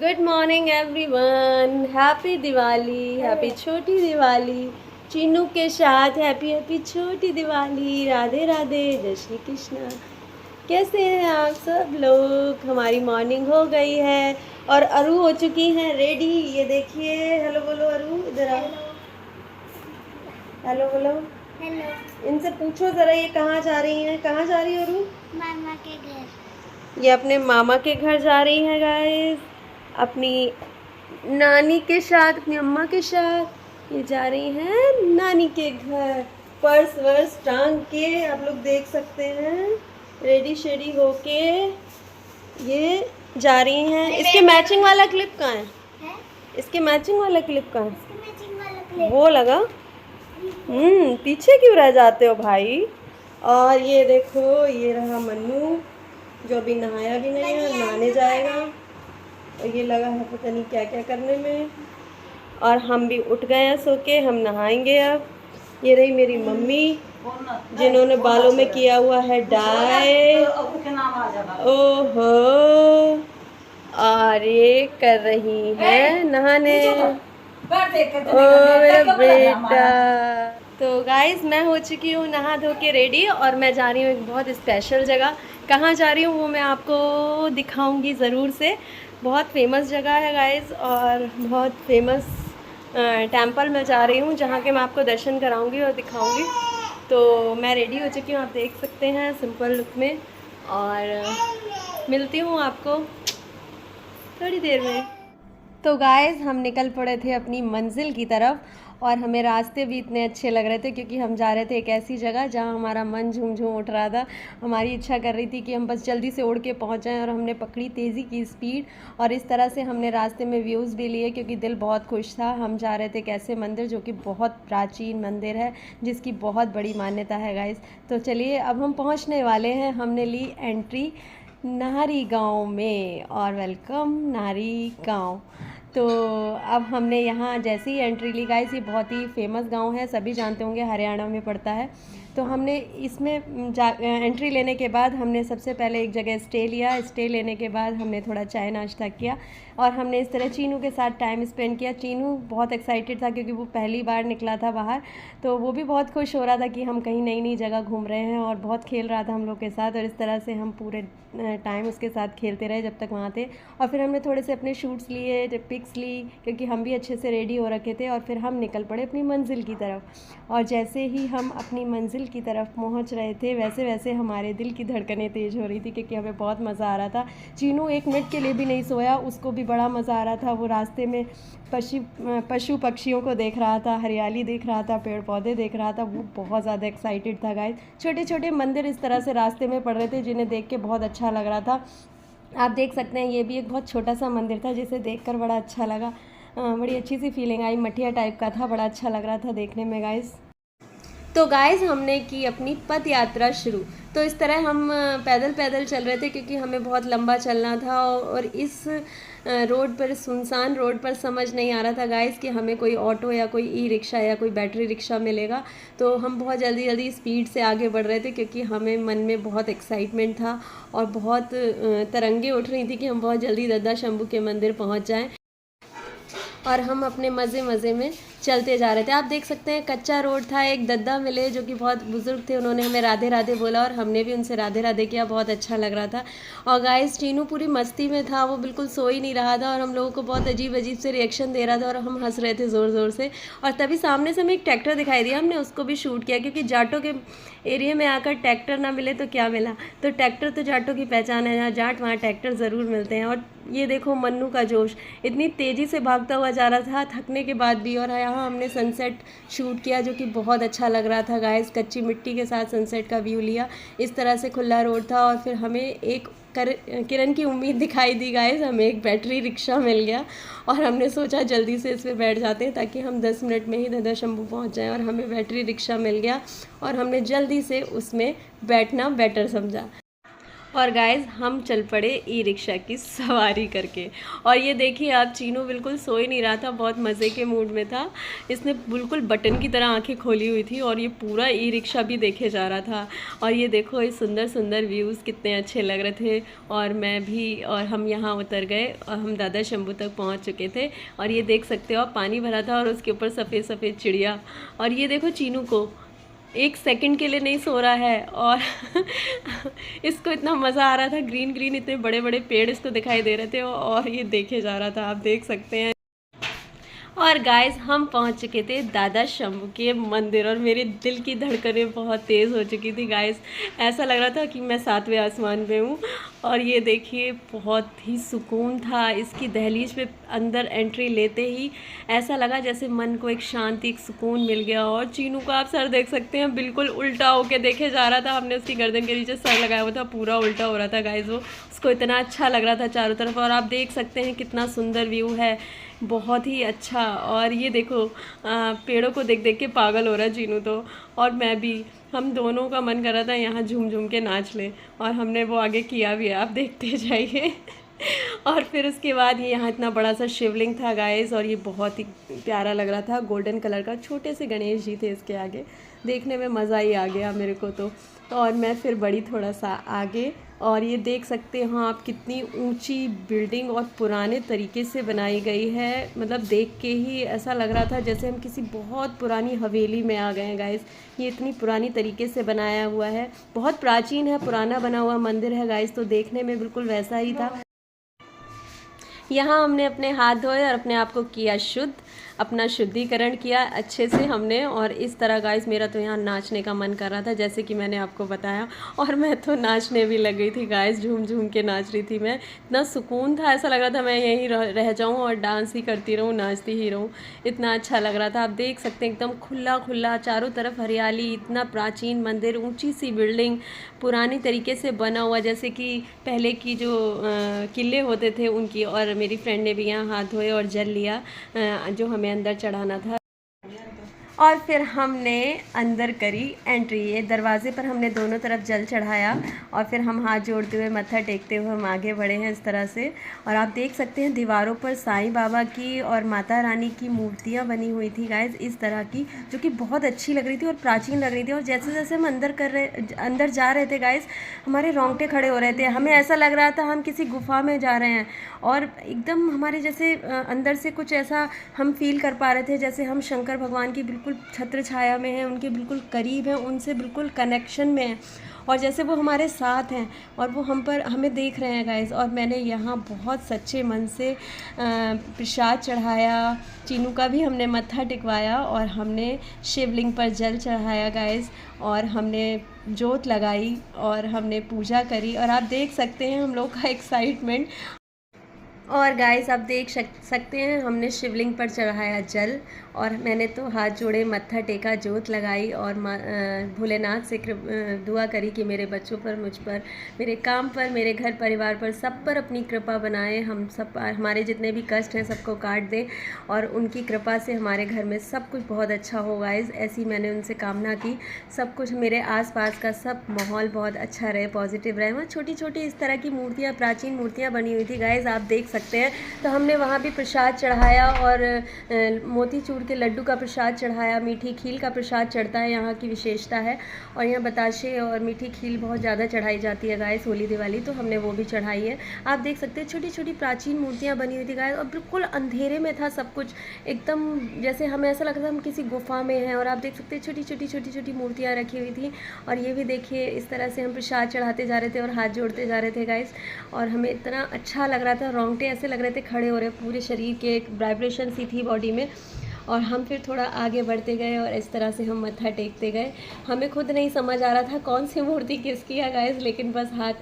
Good morning everyone, happy Diwali, happy छोटी दिवाली। चीनू के साथ हैप्पी हैप्पी छोटी दिवाली। राधे राधे, जय श्री कृष्णा। कैसे हैं आप सब लोग? हमारी मॉर्निंग हो गई है और अरु हो चुकी हैं रेडी। ये देखिए, हेलो बोलो अरु, इधर आओ। हेलो बोलो। हेलो। इनसे पूछो ज़रा, ये कहाँ जा रही हैं? कहाँ जा रही है अरु? मामा के घर। ये अपने मामा के घर जा रही हैं गाइस, अपनी नानी के साथ, अपनी अम्मा के साथ। ये जा रही हैं नानी के घर, पर्स वर्स टांग के, आप लोग देख सकते हैं, रेडी शेडी होके ये जा रही हैं। इसके मैचिंग वाला क्लिप कहाँ है? इसके मैचिंग वाला क्लिप कहाँ है? वो लगा। पीछे क्यों रह जाते हो भाई? और ये देखो, ये रहा मन्नू, जो अभी नहाया भी नहीं है, नहाने जाएगा। और ये लगा है पता नहीं क्या क्या करने में। और हम भी उठ गए हैं सो के, हम नहाएंगे अब। ये रही मेरी मम्मी, जिन्होंने बालों में किया हुआ है डाई। ओहो, और ये कर रही है नहाने। ओ मेरा बेटा। तो गाइस, मैं हो चुकी हूँ नहा धो के रेडी, और मैं जा रही हूँ एक बहुत स्पेशल जगह। कहाँ जा रही हूँ वो मैं आपको दिखाऊंगी ज़रूर से। बहुत फेमस जगह है गाइस, और बहुत फेमस टेम्पल में जा रही हूँ, जहाँ के मैं आपको दर्शन कराऊंगी और दिखाऊंगी। तो मैं रेडी हो चुकी हूँ, आप देख सकते हैं, सिंपल लुक में। और मिलती हूँ आपको थोड़ी देर में। तो गाइस, हम निकल पड़े थे अपनी मंजिल की तरफ, और हमें रास्ते भी इतने अच्छे लग रहे थे क्योंकि हम जा रहे थे एक ऐसी जगह जहां हमारा मन झूम झूम उठ रहा था। हमारी इच्छा कर रही थी कि हम बस जल्दी से उड़ के पहुंच जाएं, और हमने पकड़ी तेज़ी की स्पीड, और इस तरह से हमने रास्ते में व्यूज़ भी लिए क्योंकि दिल बहुत खुश था। हम जा रहे थे एक ऐसे मंदिर जो कि बहुत प्राचीन मंदिर है, जिसकी बहुत बड़ी मान्यता है गाइस। तो चलिए, अब हम पहुँचने वाले हैं। हमने ली एंट्री नाहरी गांव में, और वेलकम नाहरी गांव। तो अब हमने यहाँ जैसे ही एंट्री ली गाइस, ये बहुत ही फेमस गांव है, सभी जानते होंगे, हरियाणा में पड़ता है। तो हमने इसमें एंट्री लेने के बाद हमने सबसे पहले एक जगह स्टे लिया। स्टे लेने के बाद हमने थोड़ा चाय नाश्ता किया, और हमने इस तरह चीनू के साथ टाइम स्पेंड किया। चीनू बहुत एक्साइटेड था क्योंकि वो पहली बार निकला था बाहर, तो वो भी बहुत खुश हो रहा था कि हम कहीं नई नई जगह घूम रहे हैं, और बहुत खेल रहा था हम लोग के साथ। और इस तरह से हम पूरे टाइम उसके साथ खेलते रहे जब तक वहाँ थे। और फिर हमने थोड़े से अपने शूट्स लिए, पिक्स ली, क्योंकि हम भी अच्छे से रेडी हो रखे थे। और फिर हम निकल पड़े अपनी मंजिल की तरफ। और जैसे ही हम अपनी मंजिल की तरफ पहुँच रहे थे, वैसे वैसे हमारे दिल की धड़कनें तेज़ हो रही थी, क्योंकि हमें बहुत मज़ा आ रहा था। चीनू एक मिनट के लिए भी नहीं सोया, उसको भी बड़ा मज़ा आ रहा था। वो रास्ते में पशु पक्षियों को देख रहा था, हरियाली देख रहा था, पेड़ पौधे देख रहा था। वो बहुत ज़्यादा एक्साइटेड था गाइस। छोटे छोटे मंदिर इस तरह से रास्ते में पड़ रहे थे, जिन्हें देख के बहुत अच्छा लग रहा था। आप देख सकते हैं, ये भी एक बहुत छोटा सा मंदिर था, जिसे देखकर बड़ा अच्छा लगा। बड़ी अच्छी सी फीलिंग आई, मठिया टाइप का था, बड़ा अच्छा लग रहा था देखने में गाइस। तो गाइस, हमने की अपनी पद यात्रा शुरू। तो इस तरह हम पैदल पैदल चल रहे थे क्योंकि हमें बहुत लंबा चलना था, और इस रोड पर, सुनसान रोड पर, समझ नहीं आ रहा था गाइस कि हमें कोई ऑटो या कोई ई रिक्शा या कोई बैटरी रिक्शा मिलेगा। तो हम बहुत जल्दी जल्दी स्पीड से आगे बढ़ रहे थे क्योंकि हमें मन में बहुत एक्साइटमेंट था, और बहुत तरंगे उठ रही थी कि हम बहुत जल्दी दद्दा शंभू के मंदिर पहुंच जाएं। और हम अपने मज़े मज़े में चलते जा रहे थे। आप देख सकते हैं, कच्चा रोड था। एक दद्दा मिले जो कि बहुत बुज़ुर्ग थे, उन्होंने हमें राधे राधे बोला, और हमने भी उनसे राधे राधे किया, बहुत अच्छा लग रहा था। और गाइस, टीनू पूरी मस्ती में था, वो बिल्कुल सो ही नहीं रहा था, और हम लोगों को बहुत अजीब अजीब से रिएक्शन दे रहा था, और हम हंस रहे थे ज़ोर ज़ोर से। और तभी सामने से हमें एक ट्रैक्टर दिखाई दिया, हमने उसको भी शूट किया, क्योंकि जाटों के एरिया में आकर ट्रैक्टर ना मिले तो क्या मिला। तो ट्रैक्टर तो जाटों की पहचान है, जहाँ जाट वहाँ ट्रैक्टर ज़रूर मिलते हैं। और ये देखो मन्नू का जोश, इतनी तेज़ी से भागता हुआ जा रहा था थकने के बाद भी। और यहाँ हमने सनसेट शूट किया, जो कि बहुत अच्छा लग रहा था गाइस। कच्ची मिट्टी के साथ सनसेट का व्यू लिया। इस तरह से खुला रोड था, और फिर हमें एक किरण की उम्मीद दिखाई दी गाइस, हमें एक बैटरी रिक्शा मिल गया, और हमने सोचा जल्दी से इस पर बैठ जाते हैं ताकि हम 10 मिनट में ही दद्दा शंभू पहुँच जाएँ। और हमें बैटरी रिक्शा मिल गया, और हमने जल्दी से उसमें बैठना बेटर समझा। और गाइस हम चल पड़े ई रिक्शा की सवारी करके। और ये देखिए आप, चीनू बिल्कुल सो ही नहीं रहा था, बहुत मज़े के मूड में था। इसने बिल्कुल बटन की तरह आंखें खोली हुई थी और ये पूरा ई रिक्शा भी देखे जा रहा था। और ये देखो ये सुंदर सुंदर व्यूज़ कितने अच्छे लग रहे थे। और मैं भी, और हम यहाँ उतर गए और हम दादा शंभू तक पहुँच चुके थे। और ये देख सकते हो आप, पानी भरा था और उसके ऊपर सफ़ेद सफ़ेद चिड़िया। और ये देखो चीनू को एक सेकंड के लिए नहीं सो रहा है और इसको इतना मज़ा आ रहा था। ग्रीन ग्रीन इतने बड़े बड़े पेड़ इसको दिखाई दे रहे थे और ये देखे जा रहा था, आप देख सकते हैं। और गाइस हम पहुंच चुके थे दादा शंभू के मंदिर और मेरे दिल की धड़कनें बहुत तेज़ हो चुकी थी गाइस। ऐसा लग रहा था कि मैं 7वें आसमान पे हूँ। और ये देखिए बहुत ही सुकून था इसकी दहलीज पे अंदर एंट्री लेते ही। ऐसा लगा जैसे मन को एक शांति, एक सुकून मिल गया। और चीनू का आप सर देख सकते हैं, बिल्कुल उल्टा होके देखे जा रहा था। हमने उसकी गर्दन के नीचे सर लगाया हुआ था, पूरा उल्टा हो रहा था गाइस। वो उसको इतना अच्छा लग रहा था चारों तरफ। और आप देख सकते हैं कितना सुंदर व्यू है, बहुत ही अच्छा। और ये देखो पेड़ों को देख देख के पागल हो रहा है चीनू तो, और मैं भी। हम दोनों का मन कर रहा था यहाँ झूम झूम के नाच ले, और हमने वो आगे किया भी है, आप देखते जाइए। और फिर उसके बाद ये यहाँ इतना बड़ा सा शिवलिंग था गाइस, और ये बहुत ही प्यारा लग रहा था, गोल्डन कलर का। छोटे से गणेश जी थे इसके आगे, देखने में मज़ा ही आ गया मेरे को तो। और मैं फिर बड़ी थोड़ा सा आगे, और ये देख सकते हो आप कितनी ऊंची बिल्डिंग और पुराने तरीके से बनाई गई है। मतलब देख के ही ऐसा लग रहा था जैसे हम किसी बहुत पुरानी हवेली में आ गए हैं गाइस। ये इतनी पुरानी तरीके से बनाया हुआ है, बहुत प्राचीन है, पुराना बना हुआ मंदिर है गाइस, तो देखने में बिल्कुल वैसा ही था। यहाँ हमने अपने हाथ धोए और अपने आप को किया शुद्ध, अपना शुद्धिकरण किया अच्छे से हमने। और इस तरह गाइस मेरा तो यहाँ नाचने का मन कर रहा था, जैसे कि मैंने आपको बताया। और मैं तो नाचने भी लग गई थी गाइस, झूम झूम के नाच रही थी मैं। इतना सुकून था, ऐसा लग रहा था मैं यहीं रह जाऊँ और डांस ही करती रहूँ, नाचती ही रहूँ। इतना अच्छा लग रहा था। आप देख सकते हैं एकदम खुला खुला, चारों तरफ हरियाली, इतना प्राचीन मंदिर, ऊँची सी बिल्डिंग, पुरानी तरीके से बना हुआ, जैसे कि पहले की जो किले होते थे उनकी। और मेरी फ्रेंड ने भी यहाँ हाथ धोए और जल लिया जो हमें अंदर चढ़ाना था। और फिर हमने अंदर करी एंट्री। ये दरवाजे पर हमने दोनों तरफ जल चढ़ाया और फिर हम हाथ जोड़ते हुए, मत्था टेकते हुए हम आगे बढ़े हैं इस तरह से। और आप देख सकते हैं दीवारों पर साईं बाबा की और माता रानी की मूर्तियाँ बनी हुई थी गाइस, इस तरह की, जो कि बहुत अच्छी लग रही थी और प्राचीन लग रही थी। और जैसे जैसे हम अंदर जा रहे थे गाइस, हमारे रोंगटे खड़े हो रहे थे। हमें ऐसा लग रहा था हम किसी गुफा में जा रहे हैं, और एकदम हमारे जैसे अंदर से कुछ ऐसा हम फील कर पा रहे थे जैसे हम शंकर भगवान की बिल्कुल छत्र छाया में हैं, उनके बिल्कुल करीब हैं, उनसे बिल्कुल कनेक्शन में हैं, और जैसे वो हमारे साथ हैं और वो हमें देख रहे हैं गाइस। और मैंने यहाँ बहुत सच्चे मन से प्रसाद चढ़ाया, चीनू का भी हमने मत्था टिकवाया, और हमने शिवलिंग पर जल चढ़ाया गाइस, और हमने जोत लगाई और हमने पूजा करी। और आप देख सकते हैं हम लोग का एक्साइटमेंट। और गाइस आप देख सकते हैं हमने शिवलिंग पर चढ़ाया जल, और मैंने तो हाथ जोड़े, मत्था टेका, जोत लगाई, और भोलेनाथ से दुआ करी कि मेरे बच्चों पर, मुझ पर, मेरे काम पर, मेरे घर परिवार पर, सब पर अपनी कृपा बनाए। हम सब, हमारे जितने भी कष्ट हैं सबको काट दे, और उनकी कृपा से हमारे घर में सब कुछ बहुत अच्छा हो गाइस। ऐसी मैंने उनसे कामना की। सब कुछ मेरे आसपास का सब माहौल बहुत अच्छा रहे, पॉजिटिव रहे। वहाँ छोटी छोटी इस तरह की मूर्तियाँ, प्राचीन मूर्तियाँ बनी हुई थी गाइस, आप देख सकते हैं। तो हमने वहाँ भी प्रसाद चढ़ाया, और मोतीचूर के लड्डू का प्रसाद चढ़ाया, मीठी खील का प्रसाद चढ़ता है, यहाँ की विशेषता है। और यहाँ बताशे और मीठी खील बहुत ज़्यादा चढ़ाई जाती है गाइस, होली दिवाली, तो हमने वो भी चढ़ाई है। आप देख सकते हैं छोटी छोटी प्राचीन मूर्तियाँ बनी हुई थी गाइस, और बिल्कुल अंधेरे में था सब कुछ, एकदम जैसे हमें ऐसा लगता था हम किसी गुफा में हैं। और आप देख सकते हैं छोटी छोटी मूर्तियाँ रखी हुई थी। और ये भी देखिए इस तरह से हम प्रसाद चढ़ाते जा रहे थे और हाथ जोड़ते जा रहे थे गाइस, और हमें इतना अच्छा लग रहा था, रोंगटे ऐसे लग रहे थे खड़े हो रहे, पूरे शरीर के एक वाइब्रेशन सी थी बॉडी में। और हम फिर थोड़ा आगे बढ़ते गए और इस तरह से हम मत्था टेकते गए। हमें खुद नहीं समझ आ रहा था कौन सी मूर्ति किसकी है गाइस, लेकिन बस हाथ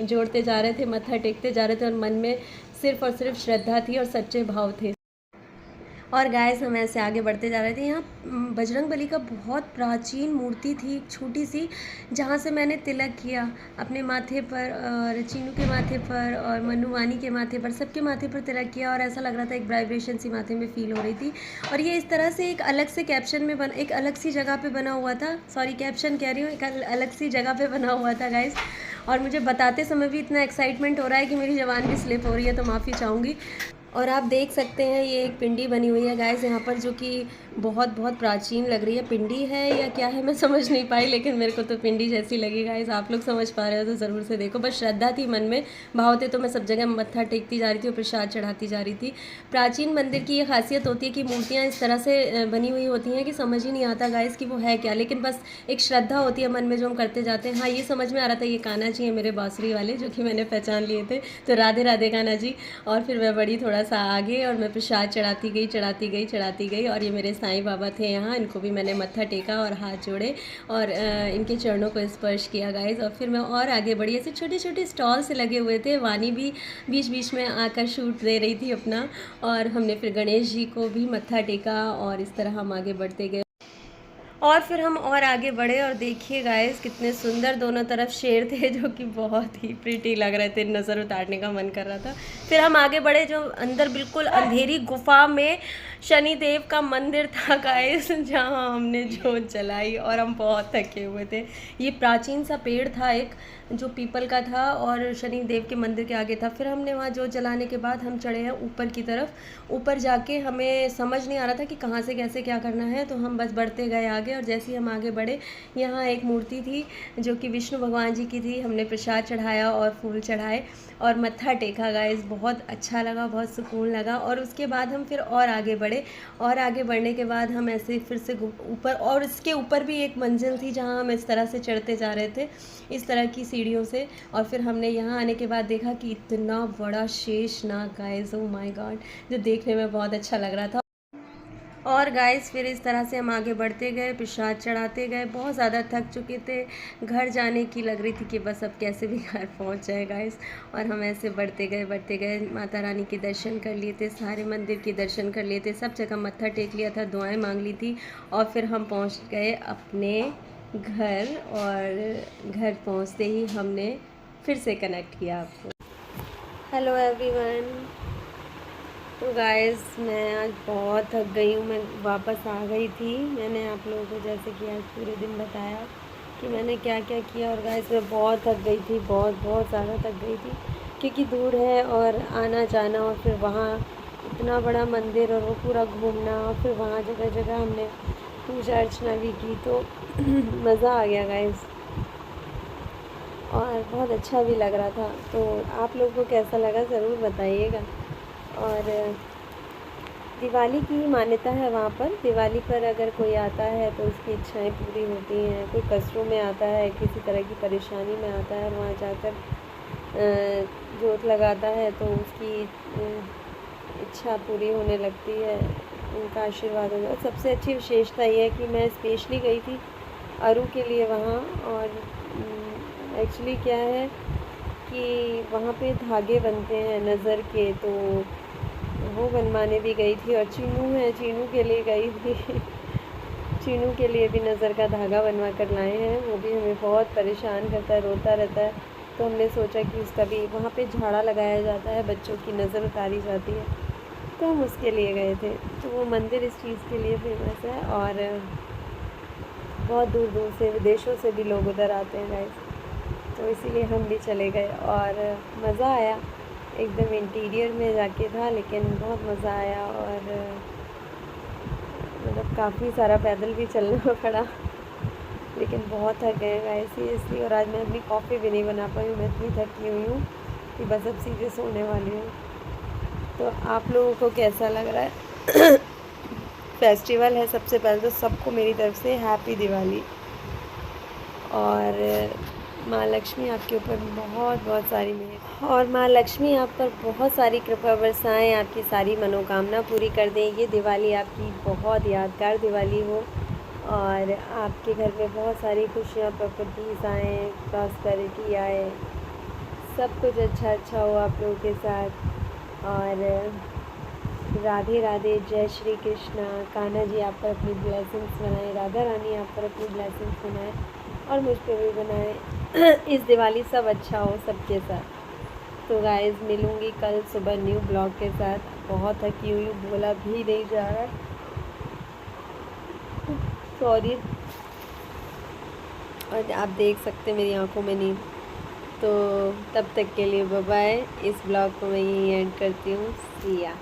जोड़ते जा रहे थे, मत्था टेकते जा रहे थे, और मन में सिर्फ और सिर्फ श्रद्धा थी और सच्चे भाव थे। और गाइस हम ऐसे आगे बढ़ते जा रहे थे। यहाँ बजरंगबली का बहुत प्राचीन मूर्ति थी, एक छोटी सी, जहाँ से मैंने तिलक किया अपने माथे पर, और चीनू के माथे पर, और मनुवानी के माथे पर, सबके माथे पर तिलक किया। और ऐसा लग रहा था एक वाइब्रेशन सी माथे में फील हो रही थी। और ये इस तरह से एक अलग से कैप्शन में एक अलग सी जगह पर बना हुआ था, सॉरी कैप्शन कह रही हूँ, एक अलग सी जगह पर बना हुआ था गाइस। और मुझे बताते समय भी इतना एक्साइटमेंट हो रहा है कि मेरी ज़बान भी स्लिप हो रही है, तो माफ़ी चाहूँगी। और आप देख सकते हैं ये एक पिंडी बनी हुई है गाइस यहाँ पर, जो कि बहुत बहुत प्राचीन लग रही है। पिंडी है या क्या है मैं समझ नहीं पाई, लेकिन मेरे को तो पिंडी जैसी लगी गाइस। आप लोग समझ पा रहे हो तो ज़रूर से देखो। बस श्रद्धा थी मन में, भाव थे तो मैं सब जगह मत्था टेकती जा रही थी और प्रसाद चढ़ाती जा रही थी। प्राचीन मंदिर की ये खासियत होती है कि मूर्तियाँ इस तरह से बनी हुई होती हैं कि समझ ही नहीं आता गाइस कि वो है क्या, लेकिन बस एक श्रद्धा होती है मन में जो हम करते जाते हैं। हाँ, ये समझ में आ रहा था ये कान्हा जी है मेरे बांसुरी वाले, जो कि मैंने पहचान लिए थे। तो राधे राधे कान्हा जी। और फिर मैं बड़ी थोड़ा सा आगे और मैं प्रसाद चढ़ाती गई। और ये मेरे साईं बाबा थे यहाँ, इनको भी मैंने मत्था टेका और हाथ जोड़े और इनके चरणों को स्पर्श किया गाइस। और फिर मैं और आगे बढ़ी, ऐसे छोटे छोटे स्टॉल से लगे हुए थे। वानी भी बीच बीच में आकर शूट दे रही थी अपना, और हमने फिर गणेश जी को भी मत्था टेका और इस तरह हम आगे बढ़ते गए। और फिर हम और आगे बढ़े और देखिए गाइस कितने सुंदर दोनों तरफ शेर थे, जो कि बहुत ही प्रीटी लग रहे थे, नज़र उतारने का मन कर रहा था। फिर हम आगे बढ़े, जो अंदर बिल्कुल अंधेरी गुफा में शनि देव का मंदिर था गाइस, जहाँ हमने जोत जलाई और हम बहुत थके हुए थे। ये प्राचीन सा पेड़ था एक, जो पीपल का था और शनि देव के मंदिर के आगे था। फिर हमने वहाँ जोत जलाने के बाद हम चढ़े हैं ऊपर की तरफ। ऊपर जाके हमें समझ नहीं आ रहा था कि कहाँ से कैसे क्या करना है, तो हम बस बढ़ते गए आगे। और जैसे ही हम आगे बढ़े, यहाँ एक मूर्ति थी जो कि विष्णु भगवान जी की थी। हमने प्रसाद चढ़ाया और फूल चढ़ाए और मत्था टेका गाइस। बहुत अच्छा लगा, बहुत सुकून लगा। और उसके बाद हम फिर और आगे बढ़े, और आगे बढ़ने के बाद हम ऐसे फिर से ऊपर, और इसके ऊपर भी एक मंजिल थी जहाँ हम इस तरह से चढ़ते जा रहे थे, इस तरह की सीढ़ियों से। और फिर हमने यहाँ आने के बाद देखा कि इतना बड़ा Sheshnag guys, oh my God, जो देखने में बहुत अच्छा लग रहा था। और गाइस फिर इस तरह से हम आगे बढ़ते गए, प्रसाद चढ़ाते गए। बहुत ज़्यादा थक चुके थे, घर जाने की लग रही थी कि बस अब कैसे भी घर पहुंच जाए गाइस। और हम ऐसे बढ़ते गए। माता रानी के दर्शन कर लिए थे, सारे मंदिर के दर्शन कर लिए थे, सब जगह मत्था टेक लिया था, दुआएं मांग ली थी। और फिर हम पहुंच गए अपने घर, और घर पहुंचते ही हमने फिर से कनेक्ट किया आपको। Hello everyone. तो गाइस मैं आज बहुत थक गई हूँ, मैं वापस आ गई थी। मैंने आप लोगों को जैसे कि आज पूरे दिन बताया कि मैंने क्या क्या किया। और गाइस मैं बहुत थक गई थी, बहुत ज़्यादा थक गई थी, क्योंकि दूर है और आना जाना, और फिर वहाँ इतना बड़ा मंदिर और वो पूरा घूमना, और फिर वहाँ जगह जगह हमने पूजा अर्चना भी की, तो मज़ा आ गया गाइस, और बहुत अच्छा भी लग रहा था। तो आप लोगों को कैसा लगा ज़रूर बताइएगा। और दिवाली की मान्यता है वहाँ पर। दिवाली पर अगर कोई आता है तो उसकी इच्छाएं पूरी होती हैं। कोई कष्टों में आता है, किसी तरह की परेशानी में आता है, वहाँ जाकर जोत लगाता है तो उसकी इच्छा पूरी होने लगती है, उनका आशीर्वाद होगा। सबसे अच्छी विशेषता ये है कि मैं स्पेशली गई थी अरु के लिए वहाँ। और एक्चुअली क्या है कि वहाँ पे धागे बनते हैं नज़र के, तो वो बनवाने भी गई थी। और चीनू के लिए गई थी चीनू के लिए भी नज़र का धागा बनवा कर लाए हैं। वो भी हमें बहुत परेशान करता है, रोता रहता है। तो हमने सोचा कि उसका भी, वहाँ पे झाड़ा लगाया जाता है, बच्चों की नज़र उतारी जाती है, तो हम उसके लिए गए थे। तो वो मंदिर इस चीज़ के लिए फेमस है, और बहुत दूर दूर से, विदेशों से भी लोग उधर आते हैं गाइस। तो इसीलिए हम भी चले गए और मज़ा आया। एकदम इंटीरियर में जाके था, लेकिन बहुत मज़ा आया। और मतलब काफ़ी सारा पैदल भी चलना पड़ा, लेकिन बहुत थक गए गाइस इसलिए। और आज मैं अपनी कॉफ़ी भी नहीं बना पाई हूँ, मैं इतनी थकी हुई हूँ कि बस अब सीधे सोने वाली हूँ। तो आप लोगों को कैसा लग रहा है? फेस्टिवल है, सबसे पहले तो सबको मेरी तरफ से हैप्पी दिवाली। और माँ लक्ष्मी आपके ऊपर बहुत बहुत सारी मेहर, और माँ लक्ष्मी आप पर बहुत सारी कृपा बरसाएं, आपकी सारी मनोकामना पूरी कर दें। ये दिवाली आपकी बहुत यादगार दिवाली हो, और आपके घर में बहुत सारी खुशियाँ, प्रॉपर्टीज़ आएँ, प्रॉस्पेरिटी आए, सब कुछ अच्छा अच्छा हो आप लोगों के साथ। और राधे राधे, जय श्री कृष्णा। कान्हा जी आप पर अपनी ब्लेसिंग्स बनाए, राधा रानी आप पर अपनी ब्लेसिंग्स बनाए, और मुझ पर भी बनाए। इस दिवाली सब अच्छा हो सबके साथ। तो गाइस मिलूँगी कल सुबह न्यू ब्लॉग के साथ। बहुत थकी हुई, बोला भी नहीं जा रहा, सॉरी। और आप देख सकते मेरी आंखों में नींद। तो तब तक के लिए बाय बाय। इस ब्लॉग को मैं यहीं एंड करती हूँ। सिया।